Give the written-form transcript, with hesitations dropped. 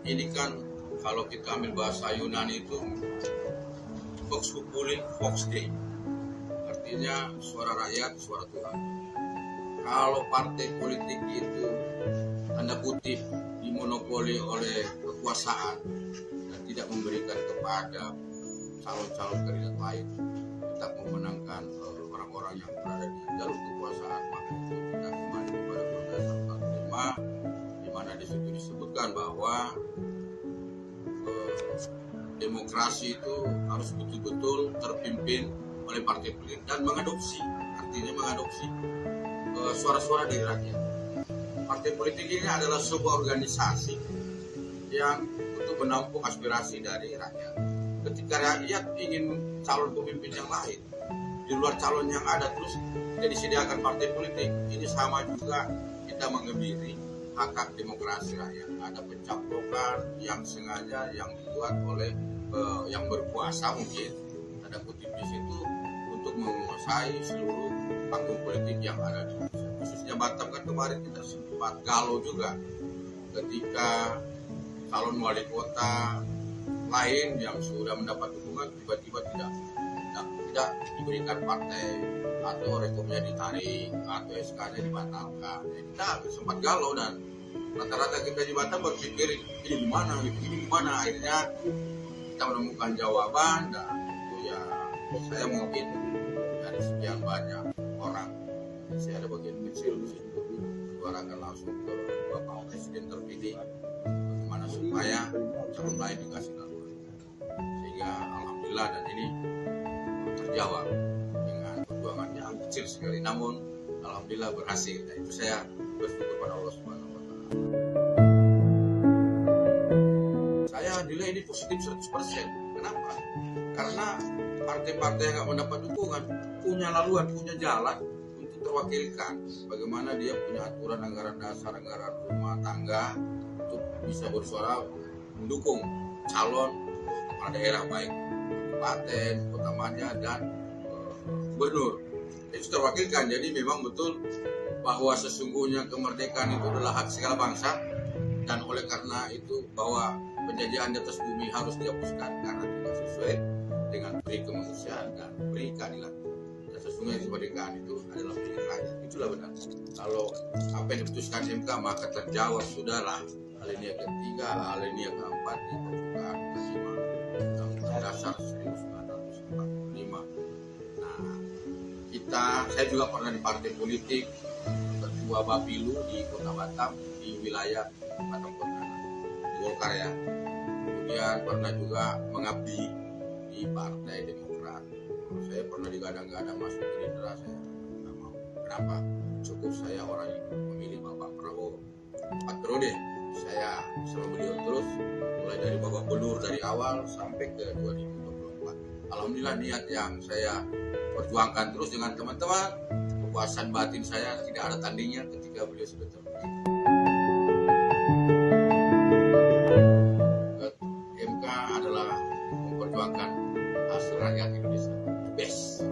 ini kan kalau kita ambil bahasa Yunani itu Vox Populi, Vox Dei. Artinya suara rakyat, suara Tuhan. Kalau partai politik itu tanda kutip dimonopoli oleh kekuasaan dan tidak memberikan kepada calon-calon kandidat lain tetap memenangkan orang-orang yang berada di jalur kekuasaan, maka itu tidak kembali kepada Undang-Undang 45, di mana di situ disebutkan bahwa demokrasi itu harus betul-betul terpimpin oleh partai politik dan mengadopsi, artinya mengadopsi suara-suara dari rakyat. Partai politik ini adalah sebuah organisasi yang untuk menampung aspirasi dari rakyat. Ketika rakyat ingin calon pemimpin yang lain, di luar calon yang ada terus tidak disediakan partai politik, ini sama juga kita mengebiri hak-hak demokrasi rakyat. Ada pencaplokan yang sengaja yang dibuat oleh yang berkuasa mungkin, ada kutip di situ untuk menguasai seluruh panggung politik yang ada di Indonesia. Khususnya Batam kan kemarin kita sempat galau juga ketika calon wali kota lain yang sudah mendapat dukungan tiba-tiba tidak diberikan partai atau rekomnya ditarik atau SK-nya dibatalkan. Kita sempat galau dan rata-rata kita di Batam berpikir ini gimana gitu, ini gimana. Akhirnya kita menemukan jawaban dan itu ya saya mungkin dari sekian banyak orang, saya ada bagian kecil di situ suarakan langsung ke Bapak Presiden terpilih bagaimana supaya calon lain dikasih laluan, sehingga alhamdulillah dan ini terjawab dengan perjuangan yang kecil sekali namun alhamdulillah berhasil. Nah, itu saya bersyukur pada Allah Subhanahu wa Ta'ala. Saya nilai ini positif 100%. Kenapa? Karena partai-partai yang nggak mendapat dukungan punya laluan, punya jalan untuk terwakilkan. Bagaimana dia punya aturan anggaran dasar, anggaran rumah tangga untuk bisa bersuara mendukung calon kepala daerah baik kabupaten, kota madya dan gubernur. Itu terwakilkan. Jadi memang betul bahwa sesungguhnya kemerdekaan itu adalah hak segala bangsa dan oleh karena itu bahwa penjajahan di atas bumi harus dihapuskan karena tidak sesuai dengan peri kemanusiaan dan peri keadilan. Dan sesungguhnya kemerdekaan itu adalah milik rakyat. Itulah benar. Kalau apa yang diputuskan MK maka terjawab sudahlah alinea ketiga, alinea keempat di pembukaan kelima Undang-Undang Dasar 1945. Nah, saya juga pernah di partai politik, ketua Bapilu di Kota Batam, di wilayah Batam Kota, di Golkar ya. Kemudian pernah juga mengabdi di Partai Demokrat. Saya pernah digadang-gadang masuk Gerindra, saya nggak mau. Kenapa? Cukup saya orang yang memilih Bapak Prabowo. 4 periode saya sama beliau terus, mulai dari babak belur dari awal sampai ke 2024. Alhamdulillah niat yang saya perjuangkan terus dengan teman-teman, kepuasan batin saya tidak ada tandingnya ketika beliau sudah terpilih. MK adalah memperjuangkan hasil rakyat Indonesia. Best.